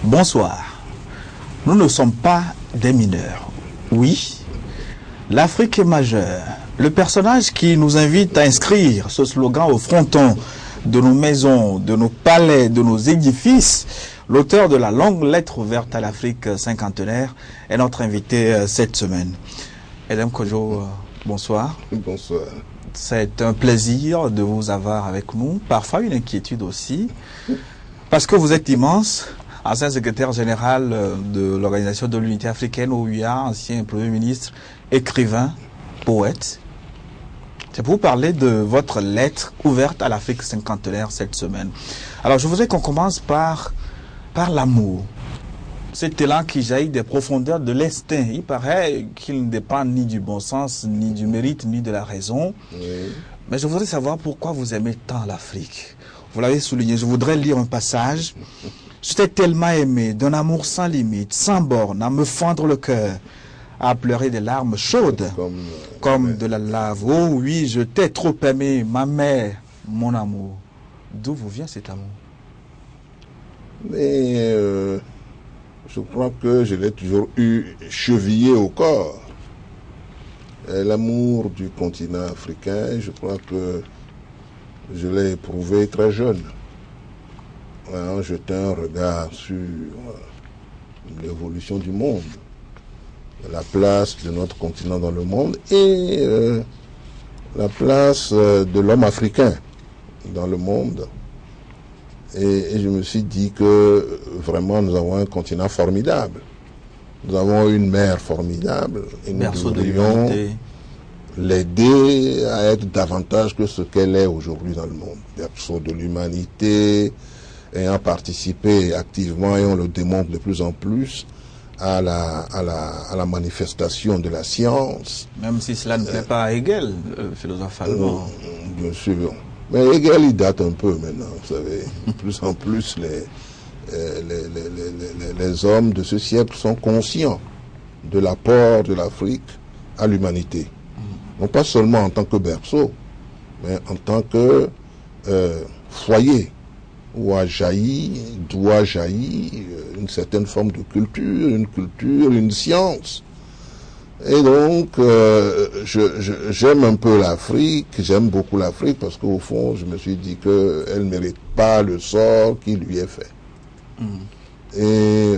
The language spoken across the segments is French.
Bonsoir. Nous ne sommes pas des mineurs. Oui, l'Afrique est majeure. Le personnage qui nous invite à inscrire ce slogan au fronton de nos maisons, de nos palais, de nos édifices, l'auteur de la longue lettre ouverte à l'Afrique cinquantenaire, est notre invité cette semaine. Edem Kojo, bonsoir. Bonsoir. C'est un plaisir de vous avoir avec nous, parfois une inquiétude aussi, parce que vous êtes immense. Ancien secrétaire général de l'Organisation de l'Unité africaine, OUA, ancien Premier ministre, écrivain, poète. C'est pour vous parler de votre lettre ouverte à l'Afrique cinquantenaire cette semaine. Alors, je voudrais qu'on commence par l'amour. Cet élan qui jaillit des profondeurs de l'instinct. Il paraît qu'il ne dépend ni du bon sens, ni du mérite, ni de la raison. Oui. Mais je voudrais savoir pourquoi vous aimez tant l'Afrique. Vous l'avez souligné, je voudrais lire un passage. Je t'ai tellement aimé, d'un amour sans limite, sans borne, à me fendre le cœur, à pleurer des larmes chaudes, comme de la lave. Oh oui, je t'ai trop aimé, ma mère, mon amour. D'où vous vient cet amour? Mais je crois que je l'ai toujours eu chevillé au corps. L'amour du continent africain, je crois que je l'ai éprouvé très jeune. En jetant un regard sur l'évolution du monde, la place de notre continent dans le monde et la place de l'homme africain dans le monde. Et je me suis dit que vraiment nous avons un continent formidable. Nous avons une mer formidable et nous devrions l'aider à être davantage que ce qu'elle est aujourd'hui dans le monde. Berceau de l'humanité, ayant participé activement, et on le démontre de plus en plus, à la manifestation de la science. Même si cela ne plaît pas à Hegel, philosophe allemand. Bien sûr. Mais Hegel, il date un peu maintenant, vous savez. De plus en plus, les hommes de ce siècle sont conscients de l'apport de l'Afrique à l'humanité. Non pas seulement en tant que berceau, mais en tant que foyer où doit jaillir une certaine forme de culture, une science. Et donc, j'aime un peu l'Afrique, j'aime beaucoup l'Afrique parce qu'au fond, je me suis dit qu'elle ne mérite pas le sort qui lui est fait. Et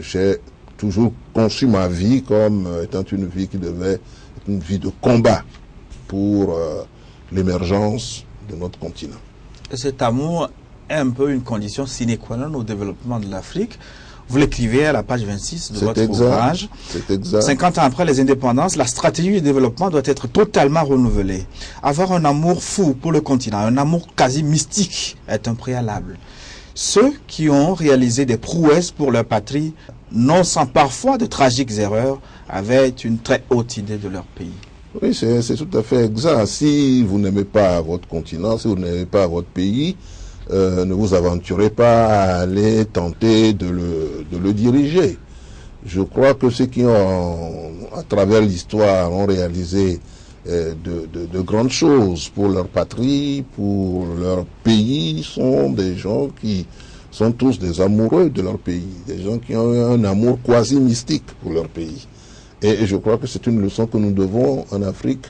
j'ai toujours conçu ma vie comme étant une vie qui devait être une vie de combat pour l'émergence de notre continent. Et cet amour est un peu une condition sine qua non au développement de l'Afrique. Vous l'écrivez à la page 26 de votre ouvrage. C'est exact. 50 ans après les indépendances, la stratégie du développement doit être totalement renouvelée. Avoir un amour fou pour le continent, un amour quasi mystique est un préalable. Ceux qui ont réalisé des prouesses pour leur patrie, non sans parfois de tragiques erreurs, avaient une très haute idée de leur pays. Oui, c'est tout à fait exact. Si vous n'aimez pas votre continent, si vous n'aimez pas votre pays, ne vous aventurez pas à aller tenter de le diriger. Je crois que ceux qui ont, à travers l'histoire, ont réalisé de grandes choses pour leur patrie, pour leur pays, sont des gens qui sont tous des amoureux de leur pays, des gens qui ont un amour quasi mystique pour leur pays. Et je crois que c'est une leçon que nous devons, en Afrique,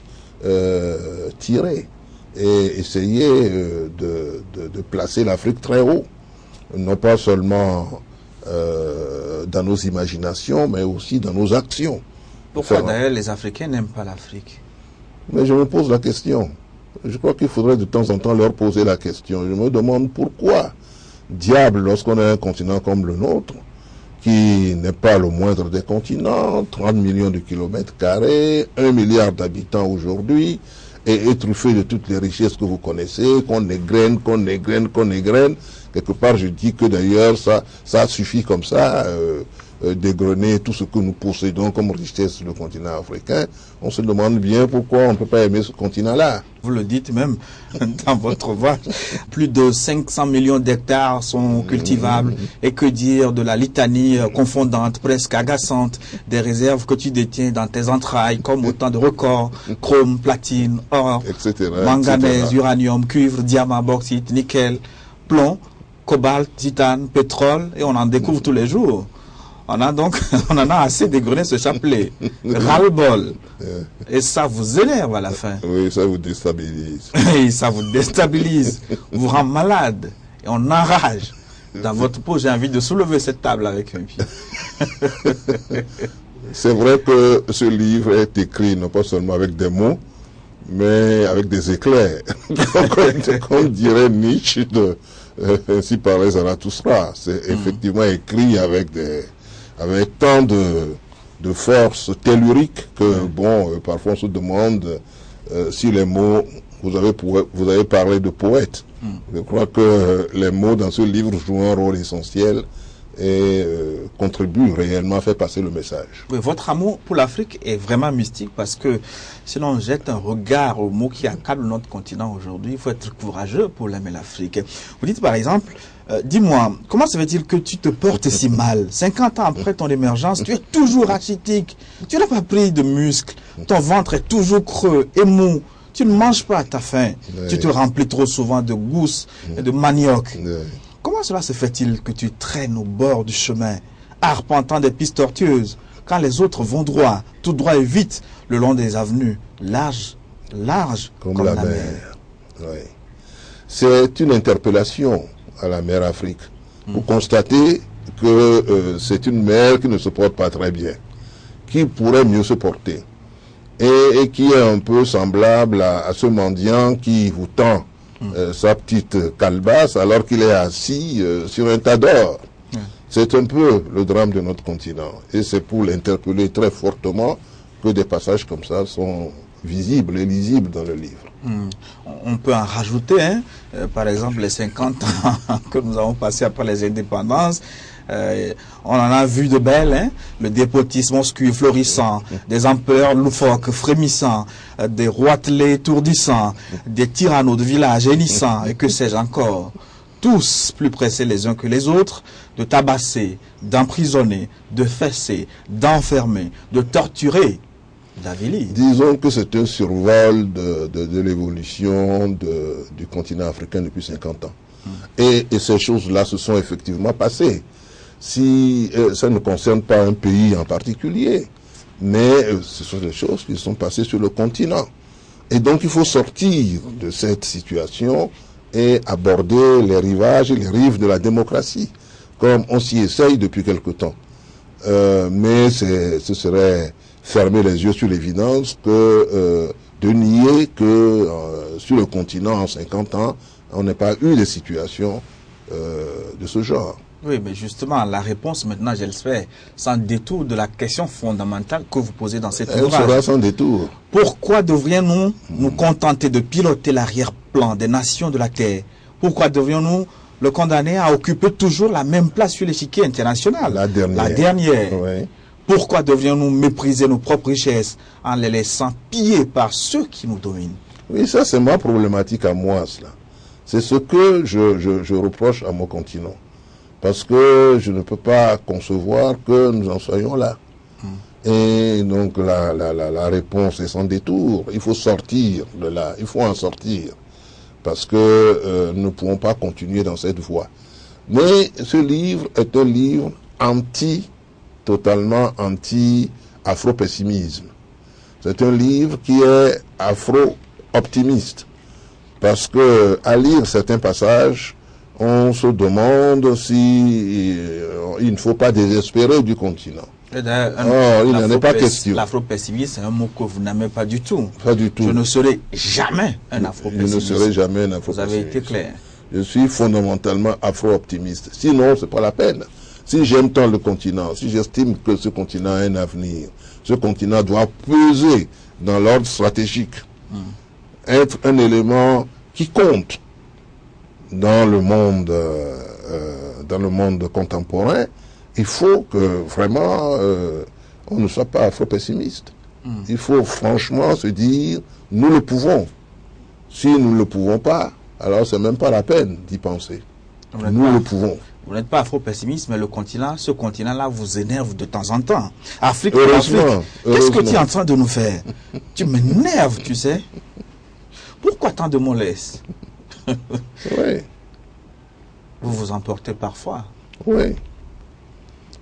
tirer et essayer de placer l'Afrique très haut, non pas seulement dans nos imaginations, mais aussi dans nos actions. Pourquoi d'ailleurs les Africains n'aiment pas l'Afrique? Mais je me pose la question. Je crois qu'il faudrait de temps en temps leur poser la question. Je me demande pourquoi, diable, lorsqu'on a un continent comme le nôtre, qui n'est pas le moindre des continents, 30 millions de kilomètres carrés, 1 milliard d'habitants aujourd'hui, et truffé de toutes les richesses que vous connaissez, qu'on égrène. Quelque part, je dis que d'ailleurs, ça suffit comme ça dégrainer tout ce que nous possédons comme richesse sur le continent africain, on se demande bien pourquoi on ne peut pas aimer ce continent-là. Vous le dites même dans votre ouvrage, plus de 500 millions d'hectares sont cultivables. Et que dire de la litanie confondante, presque agaçante, des réserves que tu détiens dans tes entrailles, comme autant de records, chrome, platine, or, etc., manganèse, etc. uranium, cuivre, diamant, bauxite, nickel, plomb, cobalt, titane, pétrole, et on en découvre tous les jours. On en a assez dégrené ce chapelet. Ras-le-bol. Et ça vous énerve à la fin. Oui, ça vous déstabilise. Et ça vous déstabilise, vous rend malade. Et on enrage. Dans votre peau, j'ai envie de soulever cette table avec un pied. C'est vrai que ce livre est écrit non pas seulement avec des mots, mais avec des éclairs. Comme dirait Nietzsche, ainsi parlait Zarathustra. C'est effectivement écrit avec tant de force tellurique que, parfois on se demande si les mots, vous avez parlé de poète. Je crois que les mots dans ce livre jouent un rôle essentiel et contribuent réellement à faire passer le message. Oui, votre amour pour l'Afrique est vraiment mystique parce que si l'on jette un regard aux mots qui accablent notre continent aujourd'hui, il faut être courageux pour l'aimer l'Afrique. Vous dites par exemple, dis-moi, comment se fait-il que tu te portes si mal? 50 ans après ton émergence, tu es toujours rachitique, tu n'as pas pris de muscles, ton ventre est toujours creux et mou. Tu ne manges pas à ta faim. Oui. Tu te remplis trop souvent de gousses et de manioc. Oui. Comment cela se fait-il que tu traînes au bord du chemin, arpentant des pistes tortueuses, quand les autres vont droit, tout droit et vite, le long des avenues, larges comme la mer. Oui. C'est une interpellation à la mer Afrique. Vous constatez que c'est une mer qui ne se porte pas très bien, qui pourrait mieux se porter. Et qui est un peu semblable à ce mendiant qui vous tend sa petite calebasse alors qu'il est assis sur un tas d'or. C'est un peu le drame de notre continent. Et c'est pour l'interpeller très fortement que des passages comme ça sont visibles et lisibles dans le livre. On peut en rajouter, hein, par exemple les 50 ans que nous avons passés après les indépendances. On en a vu de belles, hein, le dépotisme obscur florissant, des empereurs loufoques frémissants, des roitelets étourdissants, des tyrannos de villages hennissants, et que sais-je encore. Tous plus pressés les uns que les autres de tabasser, d'emprisonner, de fesser, d'enfermer, de torturer, d'avilir. Disons que c'est un survol de l'évolution du continent africain depuis 50 ans. Et ces choses-là se sont effectivement passées. Si ça ne concerne pas un pays en particulier, mais ce sont des choses qui sont passées sur le continent. Et donc il faut sortir de cette situation et aborder les rivages et les rives de la démocratie, comme on s'y essaye depuis quelque temps. Mais ce serait fermer les yeux sur l'évidence que de nier que sur le continent en 50 ans, on n'a pas eu des situations de ce genre. Oui, mais justement, la réponse maintenant, je l'espère, sans détour de la question fondamentale que vous posez dans cette ouvrage. Elle sera sans détour. Pourquoi devrions-nous nous contenter de piloter l'arrière-plan des nations de la Terre? Pourquoi devrions-nous le condamner à occuper toujours la même place sur l'échiquier international? La dernière. La dernière. Oui. Pourquoi devrions-nous mépriser nos propres richesses en les laissant piller par ceux qui nous dominent? Oui, ça c'est ma problématique à moi, cela. C'est ce que je reproche à mon continent. Parce que je ne peux pas concevoir que nous en soyons là. Et donc la réponse est sans détour. Il faut sortir de là, il faut en sortir. Parce que nous ne pouvons pas continuer dans cette voie. Mais ce livre est un livre totalement anti-afro-pessimisme. C'est un livre qui est afro-optimiste. Parce que à lire certains passages, on se demande si il ne faut pas désespérer du continent. Il n'en est pas question. L'afro-pessimisme, c'est un mot que vous n'aimez pas du tout. Pas du tout. Je ne serai jamais un afro-pessimiste. Je ne serai jamais un afro-pessimiste. Vous avez été clair. Je suis fondamentalement afro-optimiste. Sinon, c'est pas la peine. Si j'aime tant le continent, si j'estime que ce continent a un avenir, ce continent doit peser dans l'ordre stratégique, être un élément qui compte dans le monde contemporain, il faut que vraiment on ne soit pas afro-pessimiste. Il faut franchement se dire, nous le pouvons. Si nous ne le pouvons pas, alors c'est même pas la peine d'y penser. Nous le pouvons. Vous n'êtes pas afro-pessimiste, mais ce continent-là vous énerve de temps en temps. Afrique, qu'est-ce que tu es en train de nous faire? Tu m'énerves, tu sais. Pourquoi tant de mollesse? Oui. Vous vous emportez parfois. Oui.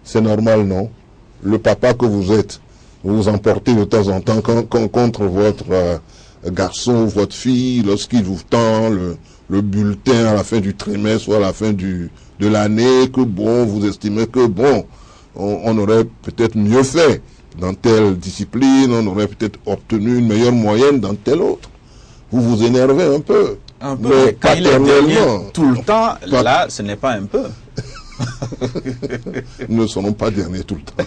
C'est normal, non? Le papa que vous êtes, vous vous emportez de temps en temps contre votre garçon ou votre fille lorsqu'il vous tend le bulletin à la fin du trimestre ou à la fin de l'année, que bon, vous estimez que bon, on aurait peut-être mieux fait dans telle discipline, on aurait peut-être obtenu une meilleure moyenne dans telle autre. Vous vous énervez un peu. Un peu, mais quand il est dernier tout le temps, là, ce n'est pas un peu. Nous ne serons pas derniers tout le temps.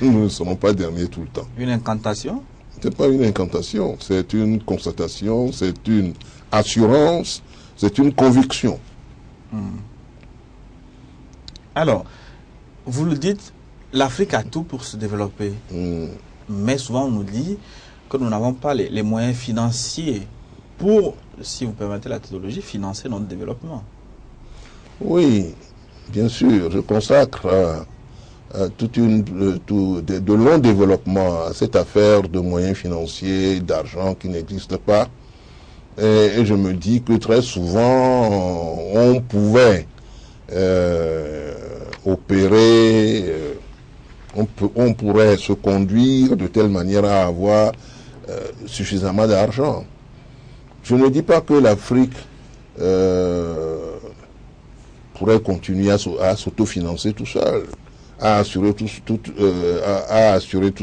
Nous ne serons pas derniers tout le temps. Une incantation? Ce n'est pas une incantation, c'est une constatation, c'est une assurance, c'est une conviction. Alors, vous le dites, l'Afrique a tout pour se développer. Mais souvent on nous dit que nous n'avons pas les moyens financiers pour, si vous permettez la théologie, financer notre développement. Oui, bien sûr, je consacre de longs développements à cette affaire de moyens financiers, d'argent qui n'existe pas. Et je me dis que très souvent, on pouvait opérer, on pourrait se conduire de telle manière à avoir suffisamment d'argent. Je ne dis pas que l'Afrique pourrait continuer à s'autofinancer tout seul, à assurer tout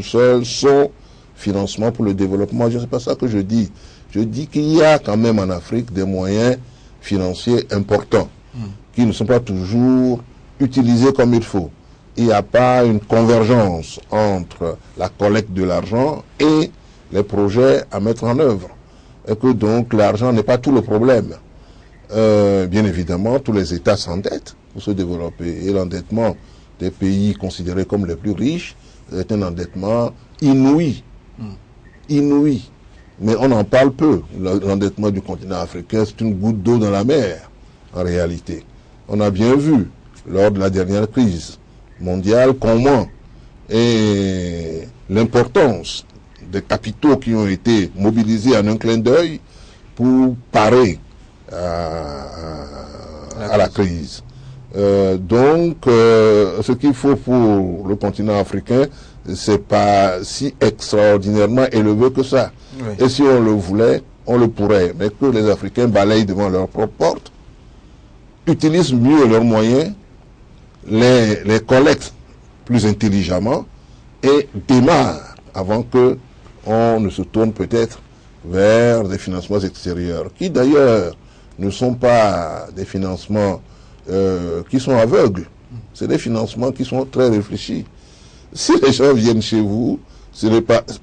seul son financement pour le développement. Ce n'est pas ça que je dis. Je dis qu'il y a quand même en Afrique des moyens financiers importants qui ne sont pas toujours utilisés comme il faut. Il n'y a pas une convergence entre la collecte de l'argent et les projets à mettre en œuvre. Et que donc l'argent n'est pas tout le problème. Bien évidemment, tous les États s'endettent pour se développer. Et l'endettement des pays considérés comme les plus riches est un endettement inouï. Inouï. Mais on en parle peu. L'endettement du continent africain, c'est une goutte d'eau dans la mer, en réalité. On a bien vu, lors de la dernière crise mondiale, comment et l'importance des capitaux qui ont été mobilisés en un clin d'œil pour parer à la crise. Donc, ce qu'il faut pour le continent africain, c'est pas si extraordinairement élevé que ça. Oui. Et si on le voulait, on le pourrait. Mais que les Africains balayent devant leur propre porte, utilisent mieux leurs moyens, les collectent plus intelligemment et démarrent avant que on ne se tourne peut-être vers des financements extérieurs, qui d'ailleurs ne sont pas des financements qui sont aveugles. C'est des financements qui sont très réfléchis. Si les gens viennent chez vous,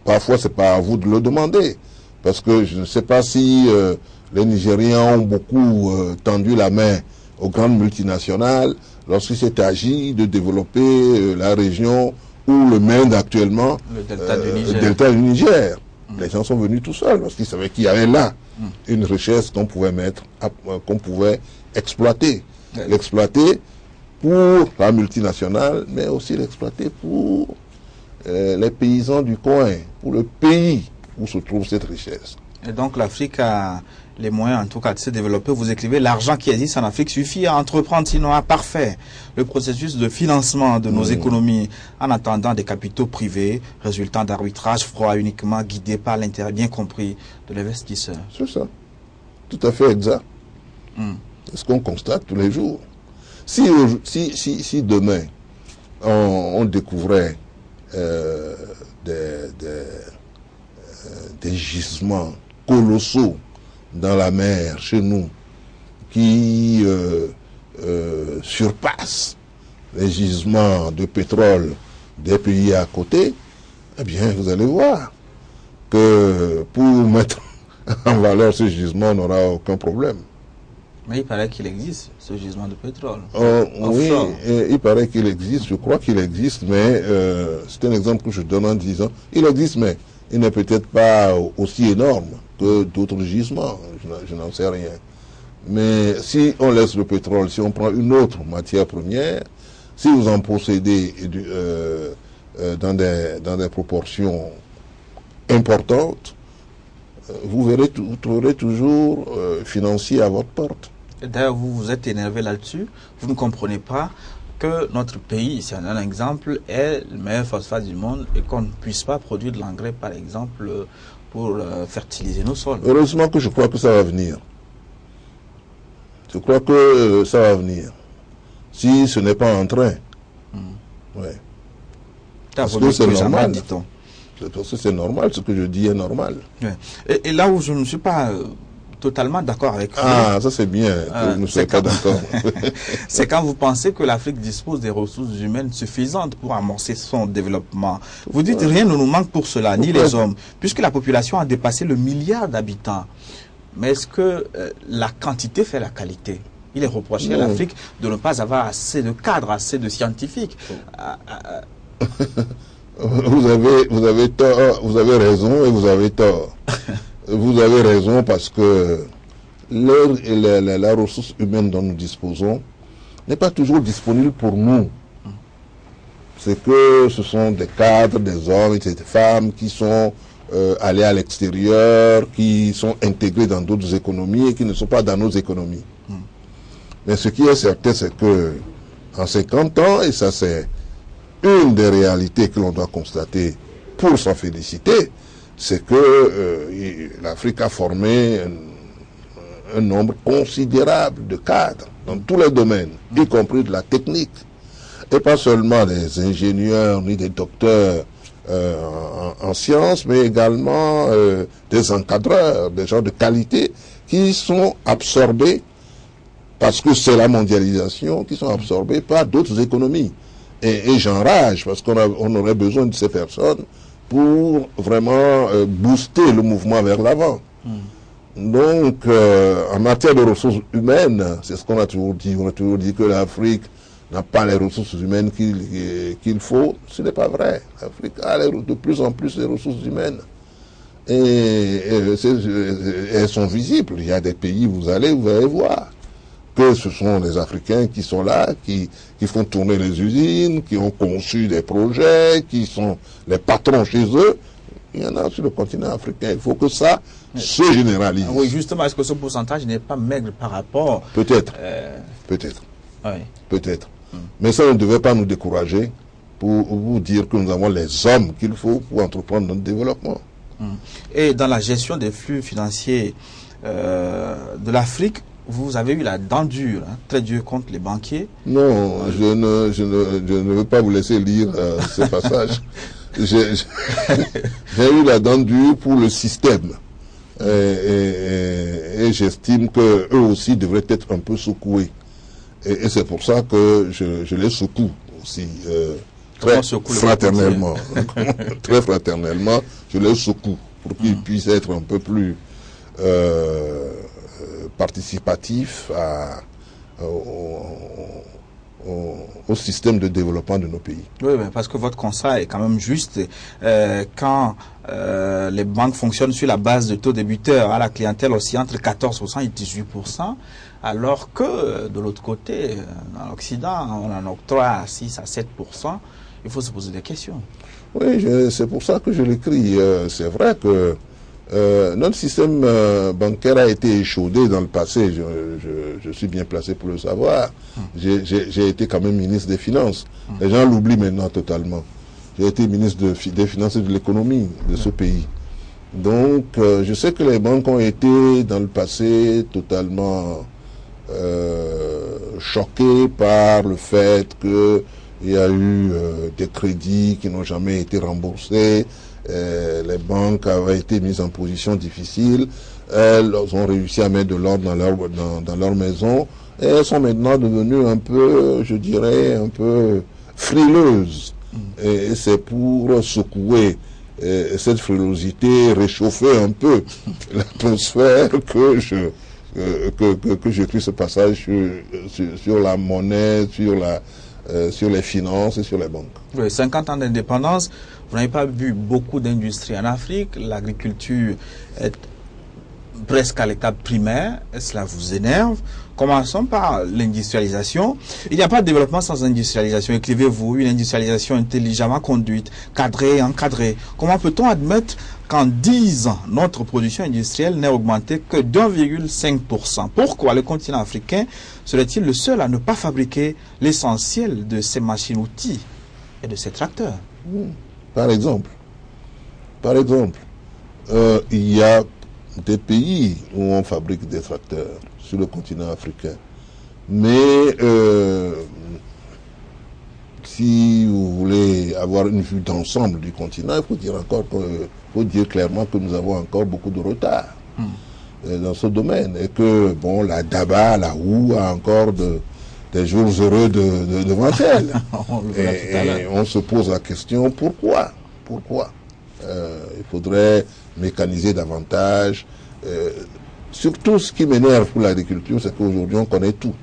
parfois c'est pas à vous de le demander. Parce que je ne sais pas si les Nigériens ont beaucoup tendu la main aux grandes multinationales lorsqu'il s'est agi de développer la région où le Mende actuellement, le delta du Niger. Les gens sont venus tout seuls parce qu'ils savaient qu'il y avait là une richesse qu'on pouvait qu'on pouvait exploiter. L'exploiter pour la multinationale, mais aussi l'exploiter pour les paysans du coin, pour le pays où se trouve cette richesse. Et donc l'Afrique a les moyens en tout cas de se développer. Vous écrivez, l'argent qui existe en Afrique suffit à entreprendre, sinon à parfait le processus de financement de nos économies en attendant des capitaux privés résultant d'arbitrage froid uniquement guidé par l'intérêt bien compris de l'investisseur. C'est ça. Tout à fait exact. C'est ce qu'on constate tous les jours. Si demain on découvrait des gisements colossaux dans la mer chez nous qui surpassent les gisements de pétrole des pays à côté, eh bien vous allez voir que pour mettre en valeur ces gisements, on n'aura aucun problème. Mais il paraît qu'il existe, ce gisement de pétrole. Oui, il paraît qu'il existe, je crois qu'il existe, mais c'est un exemple que je donne en disant, il existe, mais il n'est peut-être pas aussi énorme que d'autres gisements, je n'en sais rien. Mais si on laisse le pétrole, si on prend une autre matière première, si vous en possédez dans des proportions importantes, vous trouverez toujours financier à votre porte. D'ailleurs, vous vous êtes énervé là-dessus. Vous ne comprenez pas que notre pays, c'est un exemple, est le meilleur phosphate du monde et qu'on ne puisse pas produire de l'engrais, par exemple, pour fertiliser nos sols. Heureusement que je crois que ça va venir. Je crois que ça va venir. Si ce n'est pas en train. Ouais. Parce que c'est normal. Parce que c'est normal, ce que je dis est normal. Ouais. Et là où je ne suis pas totalement d'accord avec vous. Ah, ça c'est bien que vous ne soyez pas d'accord. C'est quand vous pensez que l'Afrique dispose des ressources humaines suffisantes pour amorcer son développement. Vous dites rien ne nous manque pour cela, ni les hommes, puisque la population a dépassé le milliard d'habitants. Mais est-ce que la quantité fait la qualité? Il est reproché à l'Afrique de ne pas avoir assez de cadres, assez de scientifiques. Vous avez tort, vous avez raison et vous avez tort. Vous avez raison parce que la ressource humaine dont nous disposons n'est pas toujours disponible pour nous. C'est que ce sont des cadres, des hommes et des femmes qui sont allés à l'extérieur, qui sont intégrés dans d'autres économies et qui ne sont pas dans nos économies. Mais ce qui est certain, c'est que en 50 ans, et ça c'est une des réalités que l'on doit constater pour s'en féliciter, c'est que l'Afrique a formé un nombre considérable de cadres dans tous les domaines, y compris de la technique. Et pas seulement des ingénieurs ni des docteurs en sciences, mais également des encadreurs, des gens de qualité qui sont absorbés, parce que c'est la mondialisation, qui sont absorbés par d'autres économies. Et j'enrage, parce qu'on aurait besoin de ces personnes pour vraiment booster le mouvement vers l'avant. Donc, en matière de ressources humaines, c'est ce qu'on a toujours dit. On a toujours dit que l'Afrique n'a pas les ressources humaines qu'il faut. Ce n'est pas vrai. L'Afrique a de plus en plus les ressources humaines. Et elles sont visibles. Il y a des pays, vous allez voir que ce sont les Africains qui sont là, qui font tourner les usines, qui ont conçu des projets, qui sont les patrons chez eux. Il y en a sur le continent africain. Il faut que ça se généralise. Oui, justement, est-ce que ce pourcentage n'est pas maigre par rapport... Peut-être. Peut-être. Oui. Peut-être. Mais ça ne devait pas nous décourager pour vous dire que nous avons les hommes qu'il faut pour entreprendre notre développement. Et dans la gestion des flux financiers de l'Afrique, vous avez eu la dent dure, très dure contre les banquiers. Non, je ne veux pas vous laisser lire ce passage. J'ai eu la dent dure pour le système. Et j'estime qu'eux aussi devraient être un peu secoués. Et c'est pour ça que je les secoue aussi. Très fraternellement. Très fraternellement, je les secoue pour qu'ils puissent être un peu plus participatif au système de développement de nos pays. Oui, parce que votre constat est quand même juste. Quand les banques fonctionnent sur la base de taux débuteurs à la clientèle aussi entre 14% et 18%, alors que de l'autre côté, dans l'Occident, on en octroie à 6 à 7%, il faut se poser des questions. Oui, c'est pour ça que je l'écris. C'est vrai que notre système bancaire a été échaudé dans le passé, je suis bien placé pour le savoir. J'ai été quand même ministre des Finances. Les gens l'oublient maintenant totalement. J'ai été ministre des Finances et de l'économie de ce pays. Donc, je sais que les banques ont été dans le passé totalement choquées par le fait qu'il y a eu des crédits qui n'ont jamais été remboursés. Les banques avaient été mises en position difficile, elles ont réussi à mettre de l'ordre dans leur maison et elles sont maintenant devenues un peu, je dirais, un peu frileuses. Et c'est pour secouer cette frilosité, réchauffer un peu l'atmosphère que que j'écris ce passage sur la monnaie, sur les finances et sur les banques. Oui, 50 ans d'indépendance, vous n'avez pas vu beaucoup d'industries en Afrique, l'agriculture est presque à l'étape primaire, cela vous énerve. Commençons par l'industrialisation. Il n'y a pas de développement sans industrialisation. Écrivez-vous, une industrialisation intelligemment conduite, cadrée et encadrée. Comment peut-on admettre qu'en 10 ans, notre production industrielle n'ait augmenté que d'1,5%? Pourquoi le continent africain serait-il le seul à ne pas fabriquer l'essentiel de ces machines-outils et de ces tracteurs? Par exemple, il y a des pays où on fabrique des tracteurs sur le continent africain. Mais si vous voulez avoir une vue d'ensemble du continent, il faut dire clairement que nous avons encore beaucoup de retard dans ce domaine. Et que, bon, la Daba, la Roue a encore des jours heureux devant elle. et on se pose la question, pourquoi il faudrait mécaniser davantage. Surtout, ce qui m'énerve pour l'agriculture, c'est qu'aujourd'hui, on connaît tout.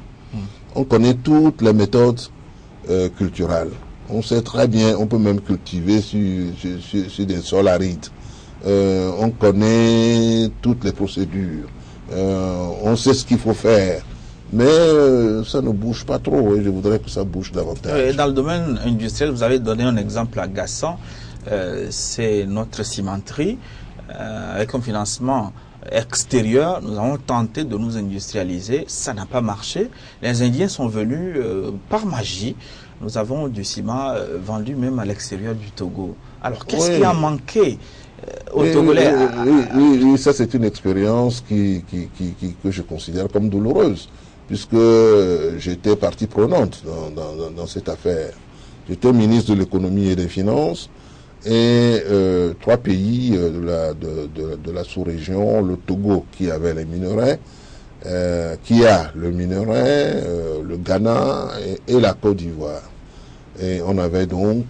On connaît toutes les méthodes culturelles. On sait très bien, on peut même cultiver sur des sols arides. On connaît toutes les procédures. On sait ce qu'il faut faire. Mais ça ne bouge pas trop et je voudrais que ça bouge davantage. Dans le domaine industriel, vous avez donné un exemple agaçant. C'est notre cimenterie. Avec un financement extérieur, nous avons tenté de nous industrialiser. Ça n'a pas marché. Les Indiens sont venus par magie. Nous avons du ciment vendu même à l'extérieur du Togo. Alors, qu'est-ce qui a manqué aux Togolais? Oui, ça c'est une expérience que je considère comme douloureuse, puisque j'étais partie prenante dans cette affaire. J'étais ministre de l'économie et des finances. Et 3 pays de la sous-région, le Togo qui avait les minerais, qui a le minerai, le Ghana et la Côte d'Ivoire. Et on avait donc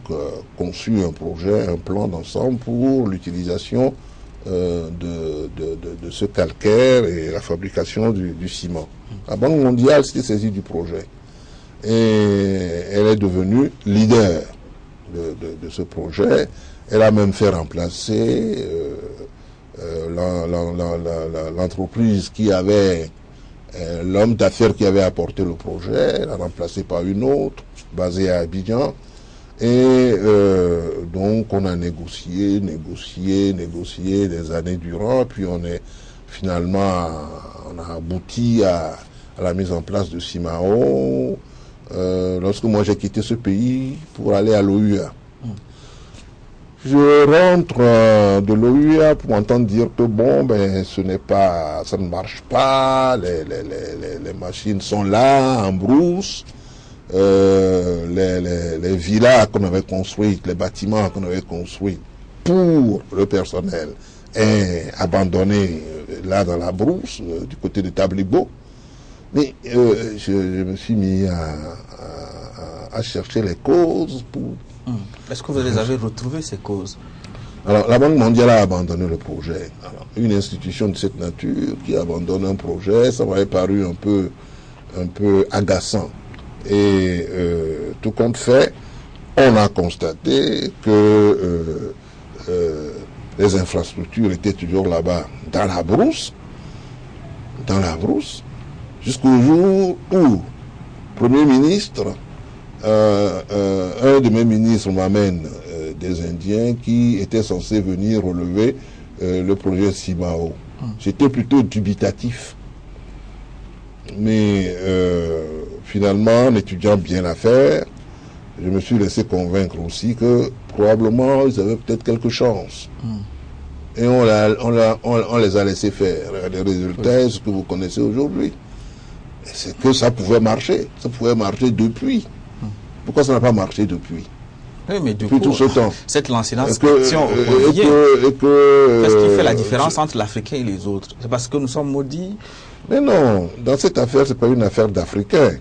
conçu un projet, un plan d'ensemble pour l'utilisation de ce calcaire et la fabrication du ciment. La Banque mondiale s'était saisie du projet et elle est devenue leader de ce projet. Elle a même fait remplacer l'entreprise qui avait l'homme d'affaires qui avait apporté le projet, elle a remplacé par une autre basée à Abidjan. Et donc on a négocié des années durant, puis on a abouti à la mise en place de Cimao. Lorsque moi j'ai quitté ce pays pour aller à l'OUA. Je rentre de l'OUA pour entendre dire que bon, ben ça ne marche pas, les machines sont là, en brousse, les villas qu'on avait construites, les bâtiments qu'on avait construits pour le personnel est abandonné là dans la brousse, du côté de Tablibo. Mais je me suis mis à chercher les causes pour... Est-ce que vous les avez retrouvées, ces causes? Alors, la Banque mondiale a abandonné le projet. Alors, une institution de cette nature qui abandonne un projet, ça m'avait paru un peu agaçant. Et tout compte fait, on a constaté que les infrastructures étaient toujours là-bas, dans la brousse, jusqu'au jour où, Premier ministre, un de mes ministres m'amène des Indiens qui étaient censés venir relever le projet Cimao. J'étais plutôt dubitatif. Mais finalement, en étudiant bien l'affaire, je me suis laissé convaincre aussi que probablement ils avaient peut-être quelques chances. Et on les a laissés faire. Les résultats, ce que vous connaissez aujourd'hui, c'est que ça pouvait marcher. Ça pouvait marcher depuis. Pourquoi ça n'a pas marché depuis? Oui, mais depuis tout ce temps. Cette lancinante question qu'est-ce qui fait la différence entre l'Africain et les autres? C'est parce que nous sommes maudits? Mais non, dans cette affaire, c'est pas une affaire d'Africains.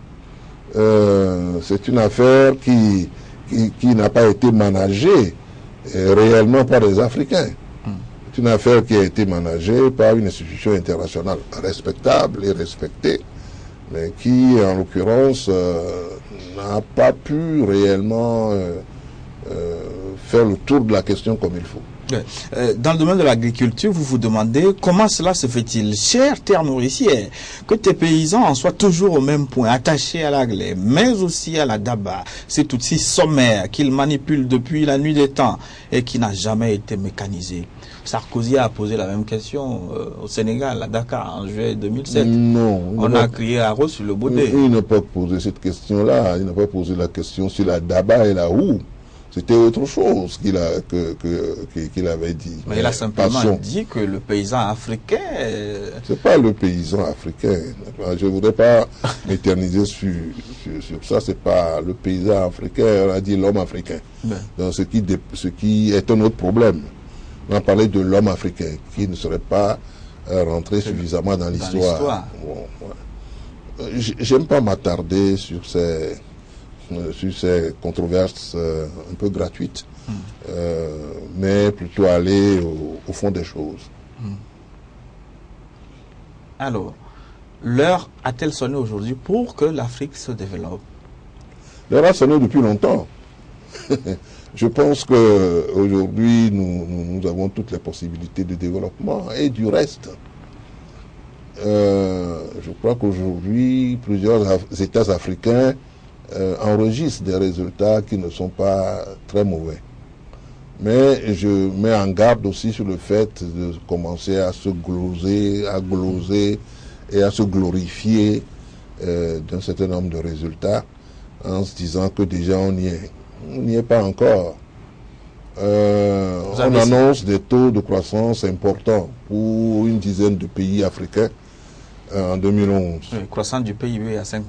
C'est une affaire qui n'a pas été managée réellement par les Africains. C'est C'est une affaire qui a été managée par une institution internationale respectable et respectée, mais qui, en l'occurrence, n'a pas pu réellement faire le tour de la question comme il faut. Dans le domaine de l'agriculture, vous vous demandez comment cela se fait-il, chère terre nourricière, que tes paysans en soient toujours au même point, attachés à la glaie, mais aussi à la daba, cet outil sommaire qu'ils manipulent depuis la nuit des temps et qui n'a jamais été mécanisé. Sarkozy a posé la même question au Sénégal, à Dakar, en juillet 2007. Non. On a crié à Rose sur le baudet. Il n'a pas posé cette question-là. Il n'a pas posé la question sur la daba et la roue. C'était autre chose qu'il avait dit. Mais il a simplement dit que le paysan africain... C'est pas le paysan africain. Je ne voudrais pas m'éterniser sur ça. C'est pas le paysan africain, on a dit l'homme africain. Donc, ce qui est un autre problème. On a parlé de l'homme africain qui ne serait pas rentré suffisamment dans l'histoire. Bon, ouais. J'aime pas m'attarder sur ces controverses un peu gratuites, mais plutôt aller au fond des choses. Alors, l'heure a-t-elle sonné aujourd'hui pour que l'Afrique se développe? L'heure a sonné depuis longtemps. Je pense qu'aujourd'hui, nous avons toutes les possibilités de développement et du reste. Je crois qu'aujourd'hui, plusieurs États africains enregistrent des résultats qui ne sont pas très mauvais. Mais je mets en garde aussi sur le fait de commencer à se gloser et à se glorifier d'un certain nombre de résultats en se disant que déjà on y est. On n'y est pas encore. On annonce des taux de croissance importants pour une dizaine de pays africains en 2011. La croissance du PIB à 5%?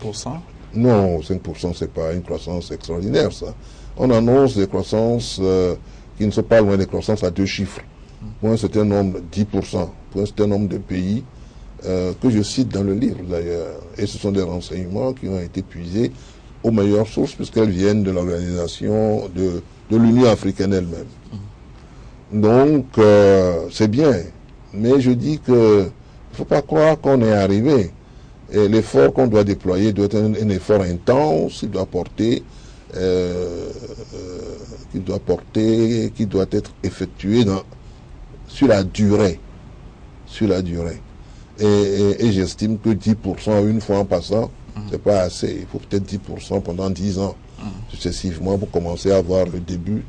Non, 5% c'est pas une croissance extraordinaire ça. On annonce des croissances qui ne sont pas loin des croissances à 2 chiffres. Pour un certain nombre, 10%, pour un certain nombre de pays que je cite dans le livre d'ailleurs. Et ce sont des renseignements qui ont été puisés aux meilleures sources puisqu'elles viennent de l'organisation de l'Union africaine elle-même. Donc, c'est bien. Mais je dis que il ne faut pas croire qu'on est arrivé. Et l'effort qu'on doit déployer doit être un effort intense, qui doit être effectué sur la durée. Et j'estime que 10% une fois en passant, c'est pas assez. Il faut peut-être 10% pendant 10 ans, successivement, pour commencer à voir le début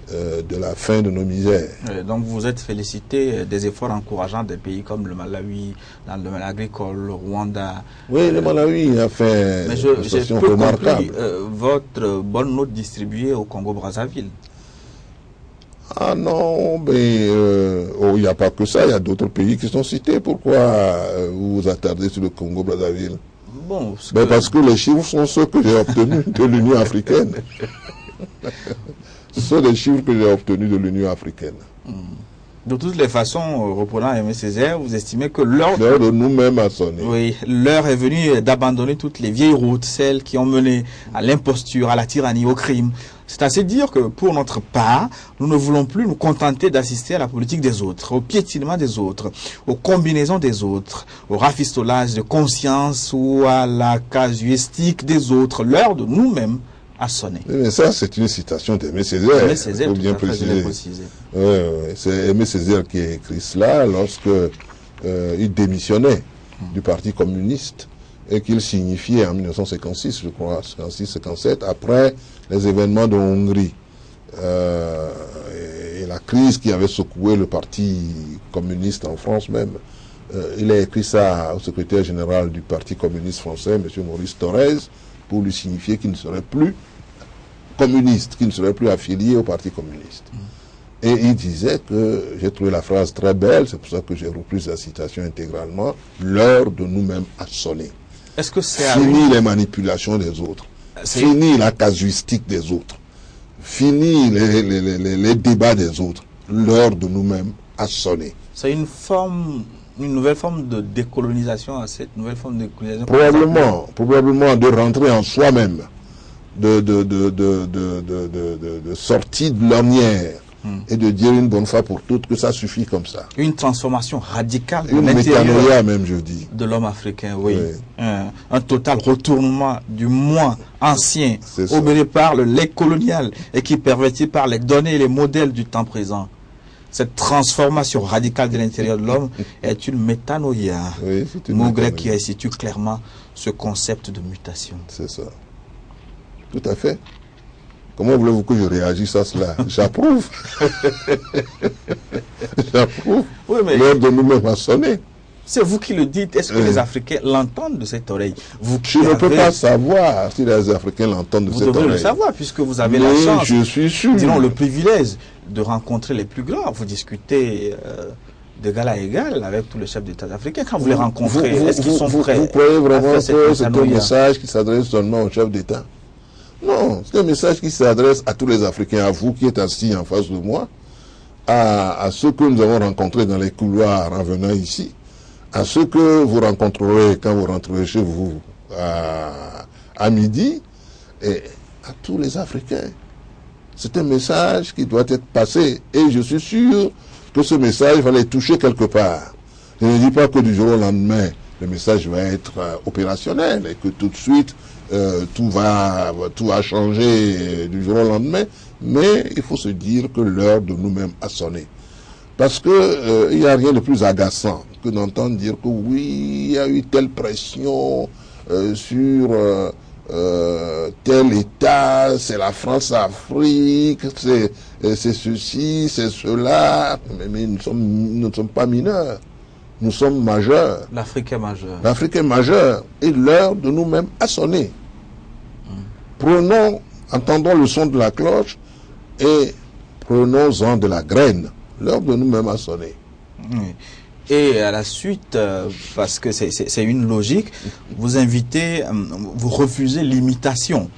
de la fin de nos misères. Donc vous êtes félicité des efforts encourageants des pays comme le Malawi, dans le domaine agricole, le Rwanda. Oui, le Malawi a fait une prestation remarquable. Votre bonne note distribuée au Congo-Brazzaville. Ah non, mais il n'y a pas que ça, il y a d'autres pays qui sont cités. Pourquoi vous vous attardez sur le Congo-Brazzaville? Bon, parce que les chiffres sont ceux que j'ai obtenus de l'Union africaine. Ce sont les chiffres que j'ai obtenus de l'Union africaine. De toutes les façons, reprenant Aimé Césaire, vous estimez que l'heure de nous-mêmes a sonné. Oui, l'heure est venue d'abandonner toutes les vieilles routes, celles qui ont mené à l'imposture, à la tyrannie, au crime. C'est assez dire que pour notre part, nous ne voulons plus nous contenter d'assister à la politique des autres, au piétinement des autres, aux combinaisons des autres, au rafistolage de conscience ou à la casuistique des autres. L'heure de nous-mêmes a sonné. Mais ça, c'est une citation d'Aimé Césaire. Aimé Césaire, il faut bien préciser. C'est Aimé Césaire qui a écrit cela lorsque il démissionnait du Parti communiste et qu'il signifiait en 1956, je crois, 56-57, après les événements de Hongrie et la crise qui avait secoué le Parti communiste en France même. Il a écrit ça au secrétaire général du Parti communiste français, M. Maurice Thorez, pour lui signifier qu'il ne serait plus communiste, qu'il ne serait plus affilié au Parti communiste. Et il disait que, j'ai trouvé la phrase très belle, c'est pour ça que j'ai repris la citation intégralement, l'heure de nous-mêmes a sonné. Est-ce que c'est fini les manipulations des autres, fini la casuistique des autres, fini les débats des autres, l'heure de nous-mêmes a sonné. C'est une nouvelle forme de décolonisation, à cette nouvelle forme de décolonisation. Probablement de rentrer en soi-même, de sortie de l'ornière, et de dire une bonne fois pour toutes que ça suffit comme ça. Une transformation radicale de Une métanoïa même, je dis. De l'homme africain, oui. Un total retournement du moi ancien, obéi par le lait colonial et qui est perverti par les données et les modèles du temps présent. Cette transformation radicale de l'intérieur de l'homme est une métanoïa. Oui, c'est une mot métanoïa. grec qui institue clairement ce concept de mutation. C'est ça. Tout à fait. Comment voulez-vous que je réagisse à cela? J'approuve. J'approuve. Oui, mais l'heure de nous-mêmes a sonné. c'est vous qui le dites. Est-ce que les Africains l'entendent de cette oreille? Vous Je ne peux pas savoir si les Africains l'entendent de cette oreille. Vous devez le savoir puisque vous avez Mais la chance, je suis sûr. disons le privilège de rencontrer les plus grands. Vous discutez d'égal à égal avec tous les chefs d'État africains. Quand vous les rencontrez, est-ce qu'ils sont prêts? Vous croyez vraiment que c'est un métanoïa? message qui s'adresse seulement aux chefs d'État? Non, c'est un message qui s'adresse à tous les Africains, à vous qui êtes assis en face de moi, à ceux que nous avons rencontrés dans les couloirs en venant ici, à ceux que vous rencontrerez quand vous rentrerez chez vous à midi, et à tous les Africains. C'est un message qui doit être passé, et je suis sûr que ce message va les toucher quelque part. Je ne dis pas que du jour au lendemain, le message va être opérationnel et que tout de suite, tout va changer du jour au lendemain, mais il faut se dire que l'heure de nous-mêmes a sonné. Parce que il n'y a rien de plus agaçant que d'entendre dire que oui, il y a eu telle pression sur tel État, c'est la France-Afrique, c'est ceci, c'est cela, mais nous ne sommes pas mineurs. Nous sommes majeurs. L'Afrique est majeure. L'Afrique est majeure. Et l'heure de nous-mêmes a sonné. Prenons, entendons le son de la cloche et prenons-en de la graine. L'heure de nous-mêmes a sonné. Et à la suite, parce que c'est une logique, vous invitez, vous refusez l'imitation.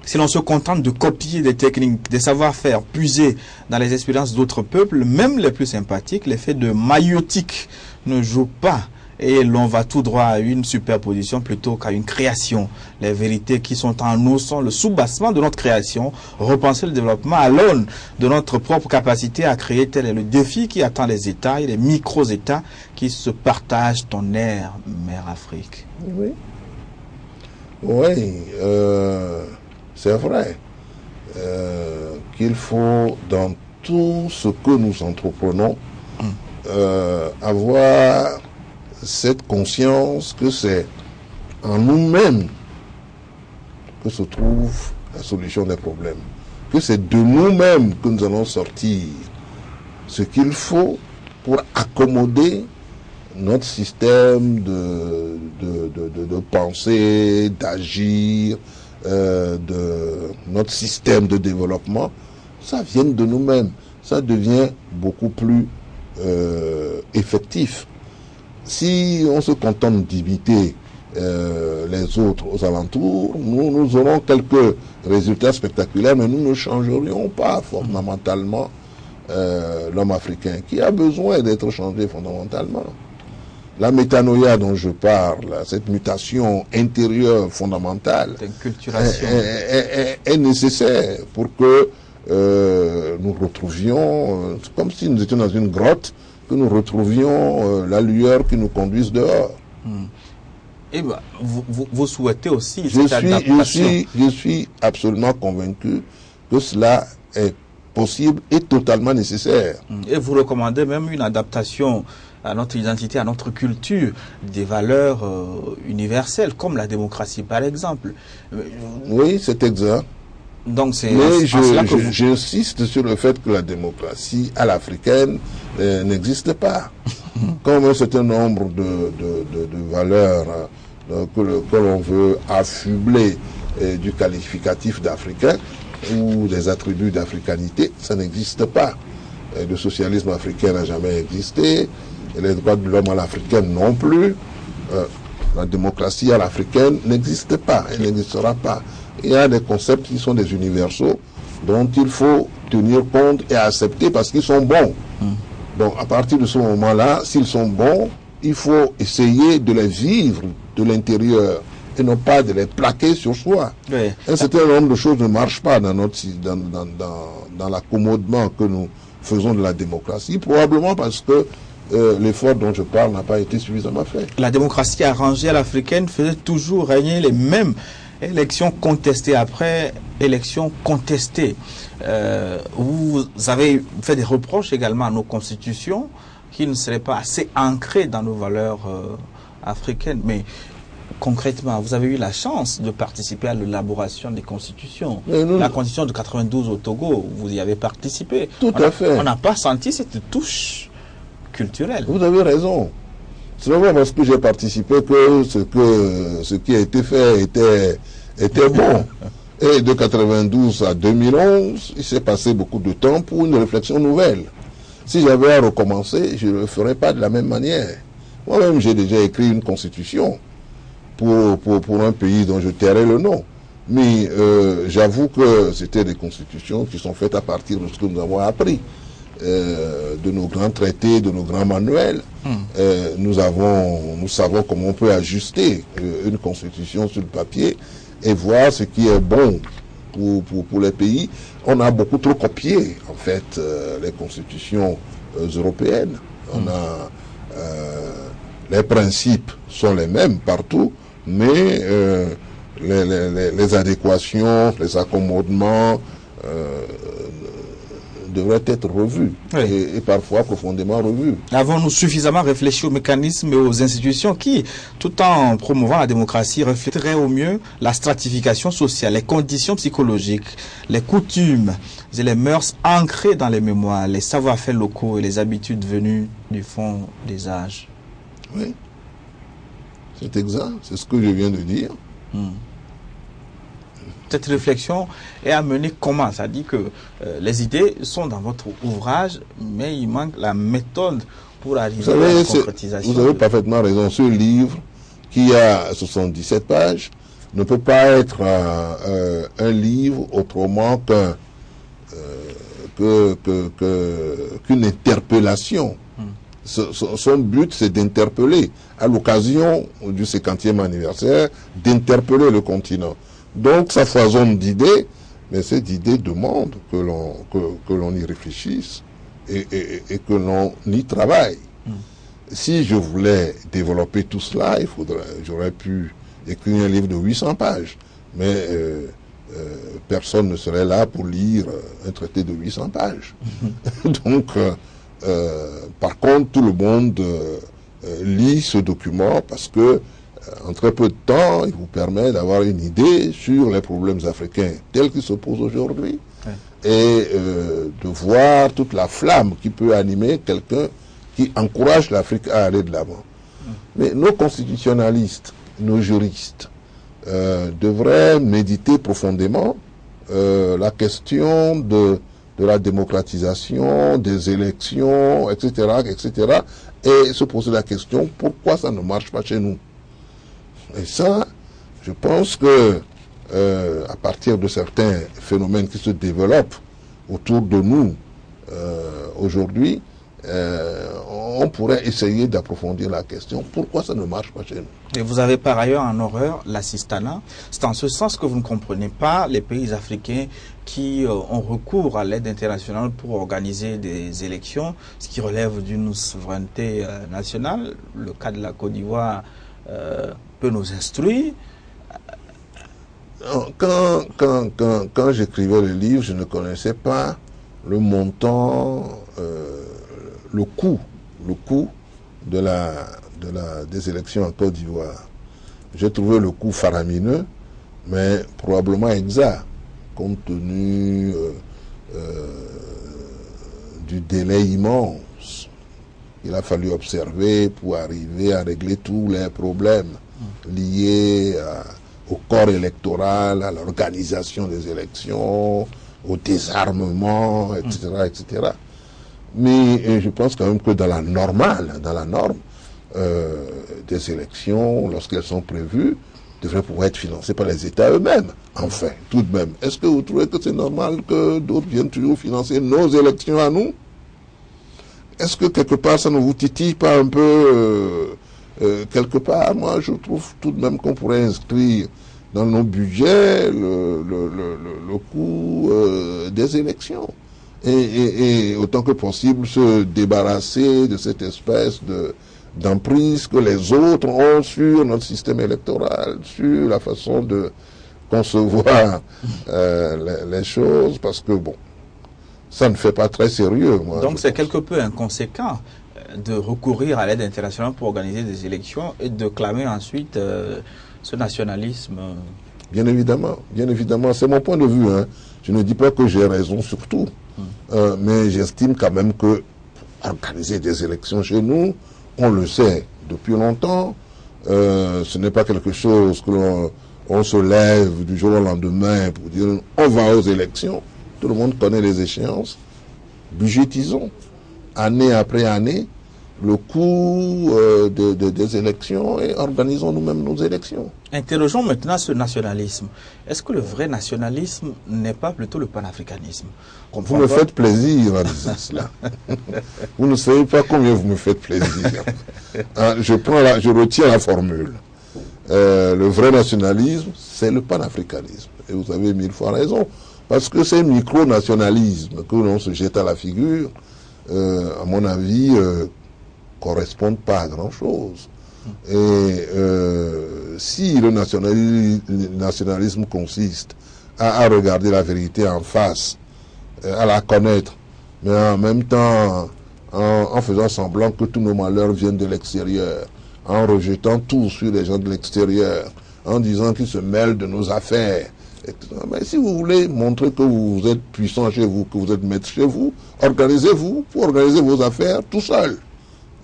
Si l'on se contente de copier des techniques, des savoir-faire puisés dans les expériences d'autres peuples, même les plus sympathiques, l'effet de maïotique ne joue pas. Et l'on va tout droit à une superposition plutôt qu'à une création. Les vérités qui sont en nous sont le soubassement de notre création. Repenser le développement à l'aune de notre propre capacité à créer, tel est le défi qui attend les États et les micro-États qui se partagent ton air, mère Afrique. Oui. Oui, c'est vrai qu'il faut, dans tout ce que nous entreprenons, avoir cette conscience que c'est en nous-mêmes que se trouve la solution des problèmes, que c'est de nous-mêmes que nous allons sortir ce qu'il faut pour accommoder notre système de pensée, d'agir, de notre système de développement. Ça vient de nous-mêmes, ça devient beaucoup plus effectif. Si on se contente d'imiter les autres aux alentours, nous aurons quelques résultats spectaculaires, mais nous ne changerions pas fondamentalement l'homme africain, qui a besoin d'être changé fondamentalement. La métanoïa dont je parle, cette mutation intérieure fondamentale, est nécessaire pour que nous retrouvions, comme si nous étions dans une grotte, que nous retrouvions la lueur qui nous conduise dehors. Et ben, vous souhaitez aussi cette adaptation. Je suis absolument convaincu que cela est possible et totalement nécessaire. Et vous recommandez même une adaptation à notre identité, à notre culture, des valeurs universelles, comme la démocratie par exemple. Oui, c'est exact. Donc c'est mais j'insiste sur le fait que la démocratie à l'africaine n'existe pas. Comme un certain nombre de valeurs que l'on veut affubler du qualificatif d'africain ou des attributs d'africanité, ça n'existe pas. Le socialisme africain n'a jamais existé, et les droits de l'homme à l'africaine non plus. La démocratie à l'africaine n'existe pas, elle n'existera pas. Il y a des concepts qui sont des universaux dont il faut tenir compte et accepter parce qu'ils sont bons. Donc à partir de ce moment-là, s'ils sont bons, il faut essayer de les vivre de l'intérieur et non pas de les plaquer sur soi. Oui. Un certain nombre de choses ne marchent pas dans l'accommodement que nous faisons de la démocratie, probablement parce que l'effort dont je parle n'a pas été suffisamment fait. La démocratie arrangée à l'africaine faisait toujours régner les mêmes élections contestées après élections contestées. Vous avez fait des reproches également à nos constitutions qui ne seraient pas assez ancrées dans nos valeurs africaines. Mais concrètement, vous avez eu la chance de participer à l'élaboration des constitutions. La constitution de 92 au Togo, vous y avez participé. Tout à fait. On n'a pas senti cette touche culturelle. Vous avez raison. C'est pas parce que j'ai participé que ce qui a été fait était bon. Et de 92 à 2011, il s'est passé beaucoup de temps pour une réflexion nouvelle. Si j'avais à recommencer, je ne le ferais pas de la même manière. Moi-même, j'ai déjà écrit une constitution pour un pays dont je tairai le nom. Mais j'avoue que c'était des constitutions qui sont faites à partir de ce que nous avons appris. De nos grands traités, de nos grands manuels. Nous savons comment on peut ajuster une constitution sur le papier et voir ce qui est bon pour les pays. On a beaucoup trop copié, en fait, les constitutions européennes. Les principes sont les mêmes partout, mais les adéquations, les accommodements devraient être revus, oui, et parfois profondément revus. Avons-nous suffisamment réfléchi aux mécanismes et aux institutions qui, tout en promouvant la démocratie, reflèteraient au mieux la stratification sociale, les conditions psychologiques, les coutumes et les mœurs ancrées dans les mémoires, les savoir-faire locaux et les habitudes venues du fond des âges? Oui, c'est exact, c'est ce que je viens de dire. Cette réflexion est amenée comment? Ça dit que les idées sont dans votre ouvrage, mais il manque la méthode pour arriver à la concrétisation. Vous avez parfaitement raison. Ce livre, qui a 77 pages, ne peut pas être un livre autrement qu'une interpellation. Son but, c'est d'interpeller, à l'occasion du 50e anniversaire, d'interpeller le continent. Donc, ça foisonne d'idées, mais ces idées demandent que l'on y réfléchisse et que l'on y travaille. Si je voulais développer tout cela, j'aurais pu écrire un livre de 800 pages. Mais personne ne serait là pour lire un traité de 800 pages. Donc, par contre, tout le monde lit ce document parce que en très peu de temps, il vous permet d'avoir une idée sur les problèmes africains tels qu'ils se posent aujourd'hui, et de voir toute la flamme qui peut animer quelqu'un qui encourage l'Afrique à aller de l'avant. Mais nos constitutionnalistes, nos juristes, devraient méditer profondément la question de la démocratisation, des élections, etc., etc., et se poser la question pourquoi ça ne marche pas chez nous. Et ça, je pense que à partir de certains phénomènes qui se développent autour de nous aujourd'hui, on pourrait essayer d'approfondir la question. Pourquoi ça ne marche pas chez nous? Et vous avez par ailleurs en horreur l'assistanat. C'est en ce sens que vous ne comprenez pas les pays africains qui ont recours à l'aide internationale pour organiser des élections, ce qui relève d'une souveraineté nationale. Le cas de la Côte d'Ivoire peut nous instruire. Quand j'écrivais le livre, je ne connaissais pas le montant, le coût des élections en Côte d'Ivoire. J'ai trouvé le coût faramineux, mais probablement exact, compte tenu du délai immense qu'il a fallu observer pour arriver à régler tous les problèmes liés au corps électoral, à l'organisation des élections, au désarmement, etc., etc. Mais je pense quand même que dans la norme des élections, lorsqu'elles sont prévues, devraient pouvoir être financées par les États eux-mêmes. Enfin, tout de même. Est-ce que vous trouvez que c'est normal que d'autres viennent toujours financer nos élections à nous? Est-ce que quelque part ça ne vous titille pas un peu quelque part, moi, je trouve tout de même qu'on pourrait inscrire dans nos budgets le coût des élections. Et autant que possible se débarrasser de cette espèce d'emprise que les autres ont sur notre système électoral, sur la façon de concevoir les choses, parce que bon, ça ne fait pas très sérieux. Moi, donc c'est quelque peu inconséquent de recourir à l'aide internationale pour organiser des élections et de clamer ensuite ce nationalisme. Bien évidemment, c'est mon point de vue. Hein. Je ne dis pas que j'ai raison sur tout, mais j'estime quand même que organiser des élections chez nous, on le sait depuis longtemps, ce n'est pas quelque chose que on se lève du jour au lendemain pour dire on va aux élections. Tout le monde connaît les échéances. Budgétisons, année après année, le coût des élections et organisons nous-mêmes nos élections. Interrogeons maintenant ce nationalisme. Est-ce que le vrai nationalisme n'est pas plutôt le panafricanisme? Vous me faites plaisir en disant cela. Vous ne savez pas combien vous me faites plaisir. Hein, je retiens la formule. Le vrai nationalisme, c'est le panafricanisme. Et vous avez 1000 fois raison. Parce que ces micro-nationalismes que l'on se jette à la figure, à mon avis, correspondent pas à grand-chose. Et si le nationalisme consiste à regarder la vérité en face, à la connaître, mais en même temps en faisant semblant que tous nos malheurs viennent de l'extérieur, en rejetant tout sur les gens de l'extérieur, en disant qu'ils se mêlent de nos affaires. Mais si vous voulez montrer que vous êtes puissant chez vous, que vous êtes maître chez vous, organisez-vous pour organiser vos affaires tout seul.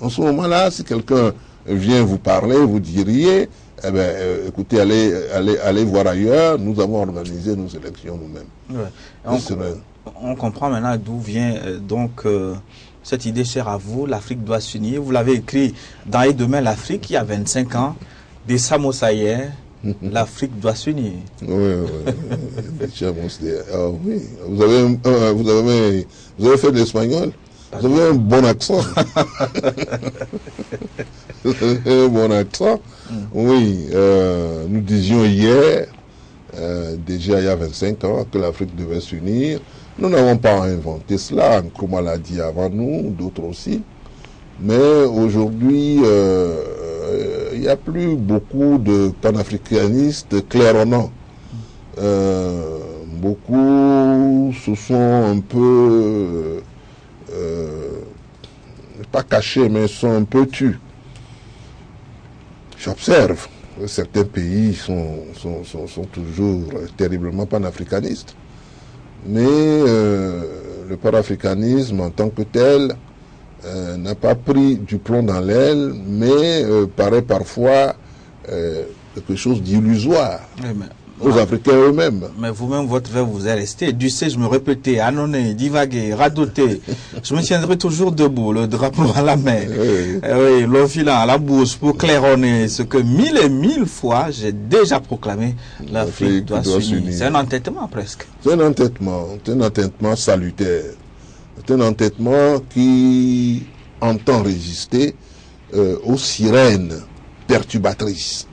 En ce moment-là, si quelqu'un vient vous parler, vous diriez, eh bien, écoutez, allez voir ailleurs, nous avons organisé nos élections nous-mêmes. Ouais. On comprend maintenant d'où vient cette idée chère à vous, l'Afrique doit s'unir. Vous l'avez écrit dans Et demain l'Afrique, il y a 25 ans, des Samosaïens, l'Afrique doit s'unir. Oui. Ah, oui. Vous avez fait de l'espagnol? Vous avez un bon accent. Vous avez un bon accent. Oui, nous disions hier, déjà il y a 25 ans, que l'Afrique devait s'unir. Nous n'avons pas inventé cela, Nkrumah l'a dit avant nous, d'autres aussi. Mais aujourd'hui, il n'y a plus beaucoup de panafricanistes claironnants. Beaucoup se sont un peu, pas cachés, mais sont un peu tus. J'observe que certains pays sont toujours terriblement panafricanistes. Mais le panafricanisme en tant que tel n'a pas pris du plomb dans l'aile, mais paraît parfois quelque chose d'illusoire aux Africains eux-mêmes. Mais vous-même, votre verbe vous est resté. Du sais-je me répéter, annonner, divaguer, radoter. Je me tiendrai toujours debout, le drapeau à la main. Oui, le filant à la bouche pour claironner ce que 1000 et 1000 fois j'ai déjà proclamé. L'Afrique doit s'unir. C'est un entêtement presque. C'est un entêtement salutaire. C'est un entêtement qui entend résister aux sirènes perturbatrices.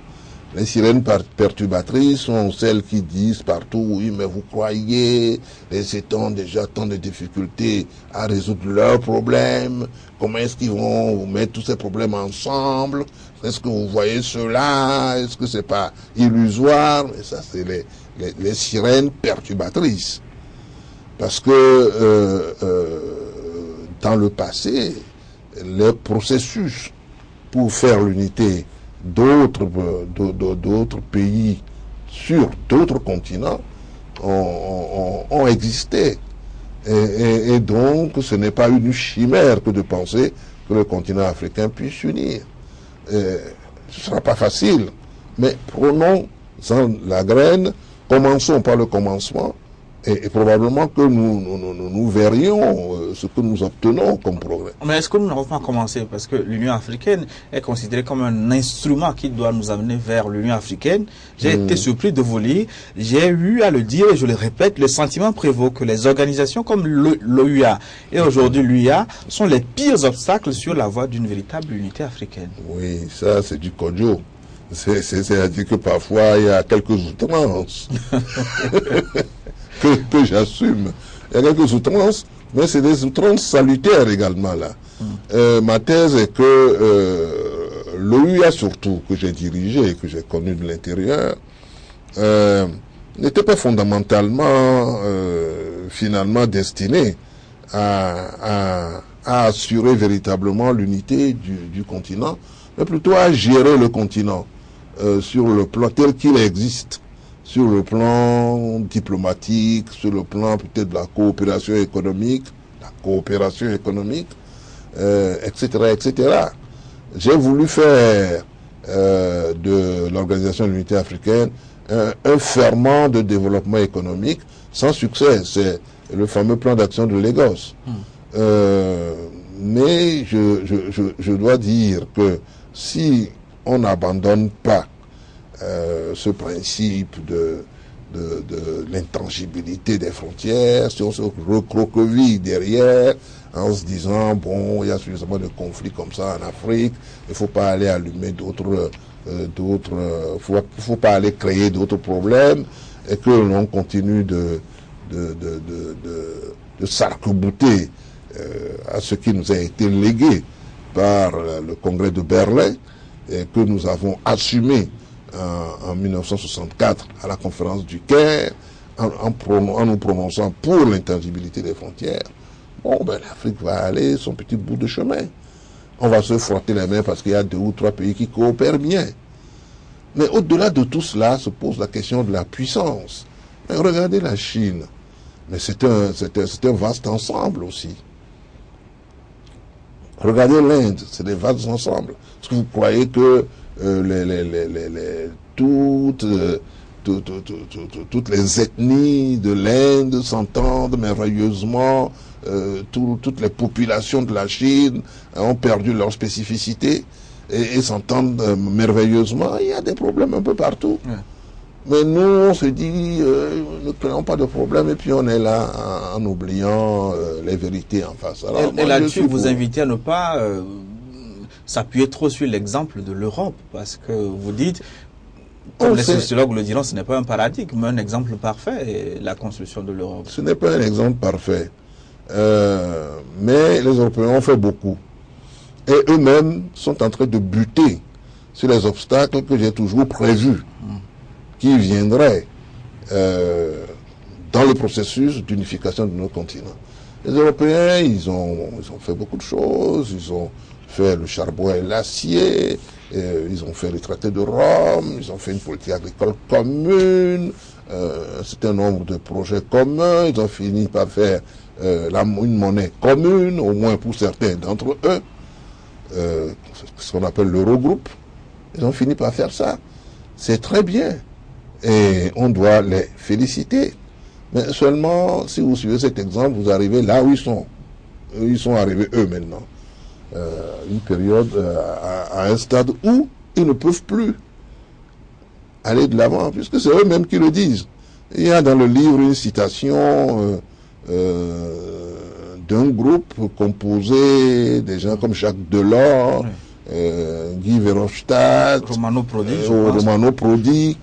Les sirènes perturbatrices sont celles qui disent partout, oui, mais vous croyez, les États ont déjà tant de difficultés à résoudre leurs problèmes, comment est-ce qu'ils vont mettre tous ces problèmes ensemble, est-ce que vous voyez cela, est-ce que c'est pas illusoire? Et ça, c'est les sirènes perturbatrices. Parce que dans le passé, les processus pour faire l'unité d'autres pays sur d'autres continents ont existé. Et donc, ce n'est pas une chimère que de penser que le continent africain puisse s'unir. Ce ne sera pas facile, mais prenons-en la graine, commençons par le commencement, Et probablement que nous verrions ce que nous obtenons comme progrès. Mais est-ce que nous n'avons pas commencé? Parce que l'Union africaine est considérée comme un instrument qui doit nous amener vers l'Union africaine. J'ai été surpris de vous lire. J'ai eu à le dire et je le répète, le sentiment prévaut que les organisations comme l'OUA et aujourd'hui l'UIA sont les pires obstacles sur la voie d'une véritable unité africaine. Oui, ça c'est du kojo. C'est-à-dire que parfois il y a quelques outrances. que j'assume. Il y a quelques outrances, mais c'est des outrances salutaires également là. Ma thèse est que l'OUA surtout, que j'ai dirigé, que j'ai connu de l'intérieur, n'était pas fondamentalement, finalement destiné à assurer véritablement l'unité du continent, mais plutôt à gérer le continent sur le plan tel qu'il existe. Sur le plan diplomatique, sur le plan peut-être de la coopération économique, etc., etc. J'ai voulu faire de l'Organisation de l'Unité africaine un ferment de développement économique sans succès. C'est le fameux plan d'action de Lagos. Mais je dois dire que si on n'abandonne pas ce principe de l'intangibilité des frontières, si on se recroqueville derrière en se disant bon, il y a suffisamment de conflits comme ça en Afrique, il ne faut pas aller allumer faut pas aller créer d'autres problèmes, et que l'on continue de s'arc-bouter à ce qui nous a été légué par le Congrès de Berlin et que nous avons assumé en 1964 à la conférence du Caire en nous prononçant pour l'intangibilité des frontières. Bon, ben l'Afrique va aller son petit bout de chemin. On va se frotter les mains parce qu'il y a 2 ou 3 pays qui coopèrent bien. Mais au-delà de tout cela se pose la question de la puissance. Mais regardez la Chine. Mais c'est un vaste ensemble aussi. Regardez l'Inde, c'est des vastes ensembles. Est-ce que vous croyez que toutes les ethnies de l'Inde s'entendent merveilleusement, toutes les populations de la Chine ont perdu leur spécificité et s'entendent merveilleusement? Il y a des problèmes un peu partout. Ouais. Mais nous, on se dit, ne créons pas de problème, et puis on est là en oubliant les vérités en face. Alors, et là-dessus, vous invitez à ne pas s'appuyer trop sur l'exemple de l'Europe, parce que vous dites, comme les sociologues le diront, ce n'est pas un paradigme, mais un exemple parfait, la construction de l'Europe. Ce n'est pas un exemple parfait, mais les Européens ont fait beaucoup. Et eux-mêmes sont en train de buter sur les obstacles que j'ai toujours prévus, qui viendraient dans le processus d'unification de nos continents. Les Européens, ils ont fait beaucoup de choses, ils ont fait le charbon et l'acier, ils ont fait le traité de Rome, ils ont fait une politique agricole commune, un certain nombre de projets communs, ils ont fini par faire une monnaie commune, au moins pour certains d'entre eux, ce qu'on appelle l'Eurogroupe. Ils ont fini par faire ça. C'est très bien. Et on doit les féliciter. Mais seulement, si vous suivez cet exemple, vous arrivez là où ils sont. Ils sont arrivés eux maintenant. Une période, à un stade où ils ne peuvent plus aller de l'avant, puisque c'est eux-mêmes qui le disent. Il y a dans le livre une citation d'un groupe composé des gens comme Jacques Delors, Guy Verhofstadt, Romano Prodi,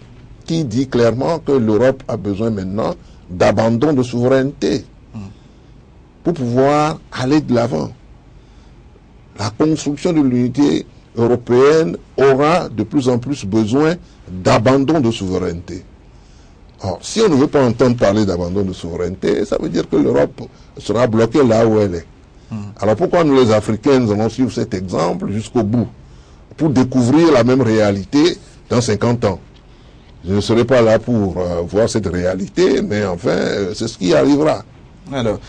qui dit clairement que l'Europe a besoin maintenant d'abandon de souveraineté pour pouvoir aller de l'avant. La construction de l'unité européenne aura de plus en plus besoin d'abandon de souveraineté. Or, si on ne veut pas entendre parler d'abandon de souveraineté, ça veut dire que l'Europe sera bloquée là où elle est. Alors pourquoi nous les Africains, nous allons suivre cet exemple jusqu'au bout, pour découvrir la même réalité dans 50 ans? Je ne serai pas là pour voir cette réalité, mais enfin, c'est ce qui arrivera. Alors,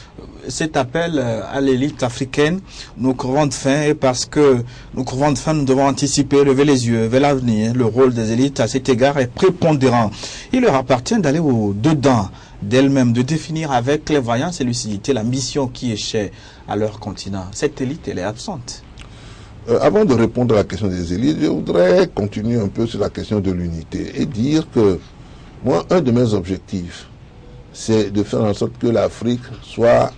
cet appel à l'élite africaine, nous crevons de faim, et parce que nous crevons de faim, nous devons anticiper, lever les yeux vers l'avenir. Le rôle des élites à cet égard est prépondérant. Il leur appartient d'aller au-dedans d'elles-mêmes, de définir avec clairvoyance et lucidité la mission qui est chère à leur continent. Cette élite, elle est absente. Avant de répondre à la question des élites, je voudrais continuer un peu sur la question de l'unité et dire que moi, un de mes objectifs, c'est de faire en sorte que l'Afrique soit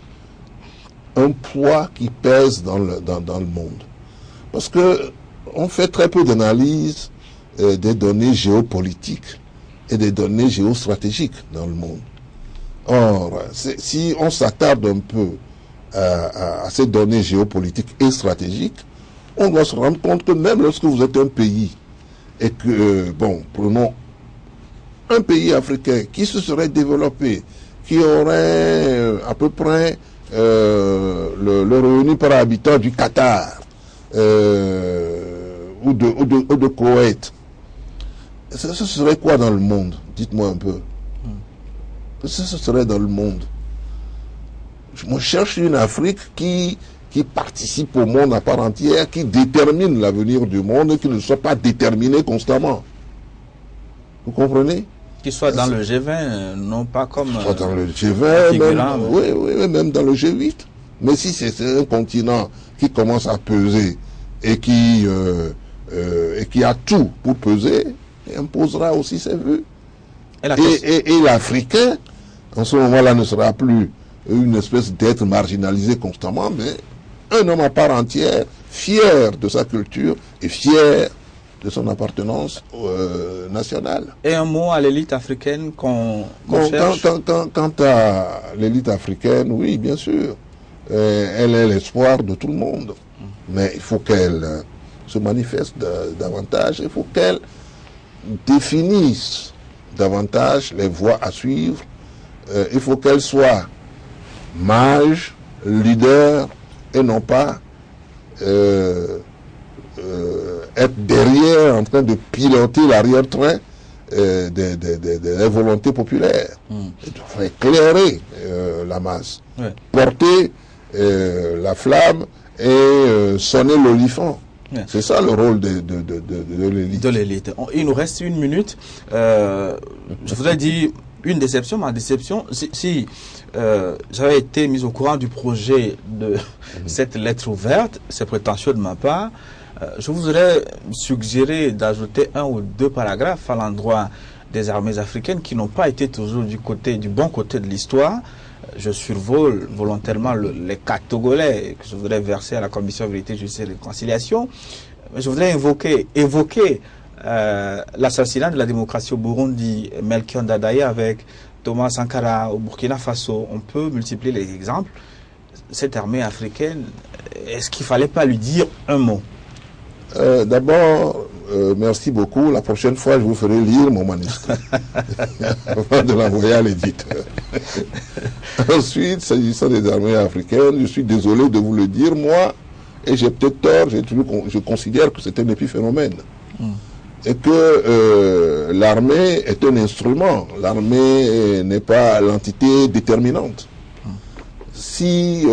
un poids qui pèse dans le monde. Parce que on fait très peu d'analyse des données géopolitiques et des données géostratégiques dans le monde. Or, si on s'attarde un peu à ces données géopolitiques et stratégiques, on doit se rendre compte que même lorsque vous êtes un pays et que, bon, prenons un pays africain qui se serait développé, qui aurait à peu près le revenu par habitant du Qatar ou de Koweït, ce serait quoi dans le monde? Dites-moi un peu. Ce serait dans le monde. Je cherche une Afrique qui participe au monde à part entière, qui détermine l'avenir du monde et qui ne soit pas déterminé constamment. Vous comprenez? Qui soit dans le G20, non pas comme... Soit dans le G20, même dans le G8. Mais si c'est un continent qui commence à peser et qui a tout pour peser, il imposera aussi ses vues. Et l'Africain, en ce moment-là, ne sera plus une espèce d'être marginalisé constamment, mais un homme à part entière, fier de sa culture et fier de son appartenance nationale. Et un mot à l'élite africaine qu'on cherche. Quant à l'élite africaine, oui, bien sûr. Elle est l'espoir de tout le monde. Mais il faut qu'elle se manifeste davantage. Il faut qu'elle définisse davantage les voies à suivre. Il faut qu'elle soit mage, leader, et non pas être derrière en train de piloter l'arrière-train des volontés populaires. Il faut éclairer la masse, porter la flamme et sonner l'olifant. C'est ça le rôle de l'élite. De l'élite. Il nous reste 1 minute. Je voudrais dire une déception. Ma déception, si j'avais été mis au courant du projet de cette lettre ouverte, c'est prétentieux de ma part, je voudrais suggérer d'ajouter 1 ou 2 paragraphes à l'endroit des armées africaines qui n'ont pas été toujours du bon côté de l'histoire. Je survole volontairement les cas togolais que je voudrais verser à la Commission Vérité, Justice et Réconciliation. Je voudrais évoquer l'assassinat de la démocratie au Burundi, Melchior Ndadaye avec Thomas Sankara au Burkina Faso. On peut multiplier les exemples. Cette armée africaine, est-ce qu'il ne fallait pas lui dire un mot? D'abord, merci beaucoup. La prochaine fois, je vous ferai lire mon manuscrit avant de l'envoyer à l'éditeur. Ensuite, s'agissant des armées africaines, je suis désolé de vous le dire, moi, et j'ai peut-être tort, je considère que c'est un épiphénomène. Et que l'armée est un instrument. L'armée n'est pas l'entité déterminante. Si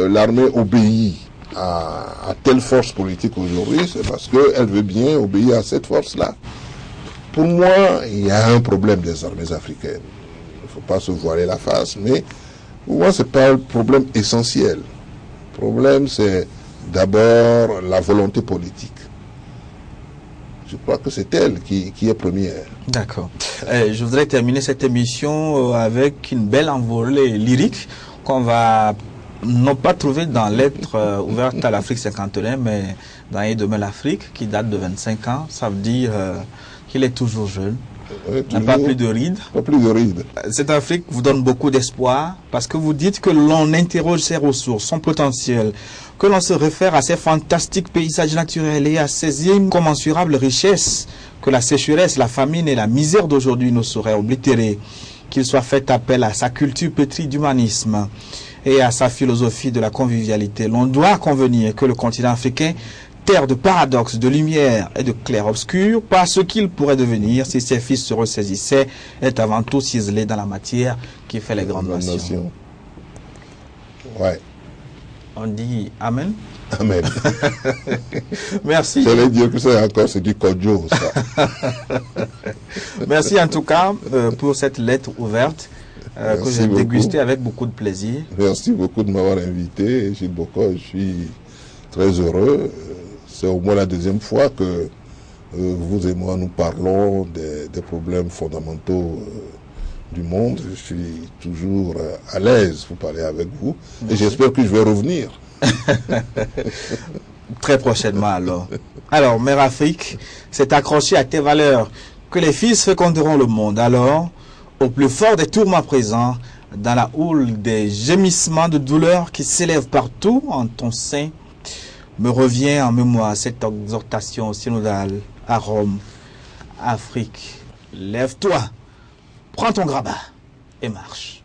l'armée obéit à telle force politique aujourd'hui, c'est parce qu'elle veut bien obéir à cette force-là. Pour moi, il y a un problème des armées africaines. Il ne faut pas se voiler la face, mais pour moi, ce n'est pas le problème essentiel. Le problème, c'est d'abord la volonté politique. Je crois que c'est elle qui est première. D'accord. Je voudrais terminer cette émission avec une belle envolée lyrique qu'on va non pas trouver dans lettre ouverte à l'Afrique cinquantenaire, mais dans Et demain l'Afrique, qui date de 25 ans. Ça veut dire qu'il est toujours jeune. N'a pas plus de rides. Pas plus de rides. Cette Afrique vous donne beaucoup d'espoir parce que vous dites que l'on interroge ses ressources, son potentiel, que l'on se réfère à ces fantastiques paysages naturels et à ces incommensurables richesses que la sécheresse, la famine et la misère d'aujourd'hui ne sauraient oblitérer, qu'il soit fait appel à sa culture pétrie d'humanisme et à sa philosophie de la convivialité. L'on doit convenir que le continent africain, terre de paradoxes, de lumière et de clair-obscur, par ce qu'il pourrait devenir si ses fils se ressaisissaient, est avant tout ciselé dans la matière qui fait les grandes nations. Ouais. On dit Amen. Amen. Merci. J'allais dire que c'est du Kodjo, ça. Merci en tout cas pour cette lettre ouverte. que j'ai dégusté avec beaucoup de plaisir. Merci beaucoup de m'avoir invité, Gilles Bocco. Je suis très heureux. C'est au moins la deuxième fois que vous et moi nous parlons des problèmes fondamentaux du monde. Je suis toujours à l'aise pour parler avec vous. Merci. Et j'espère que je vais revenir. Très prochainement alors. Alors, Mère Afrique s'est accrochée à tes valeurs, que les fils féconderont le monde. Alors, au plus fort des tourments présents, dans la houle des gémissements de douleur qui s'élèvent partout en ton sein, me revient en mémoire cette exhortation synodale à Rome. Afrique, lève-toi, prends ton grabat et marche.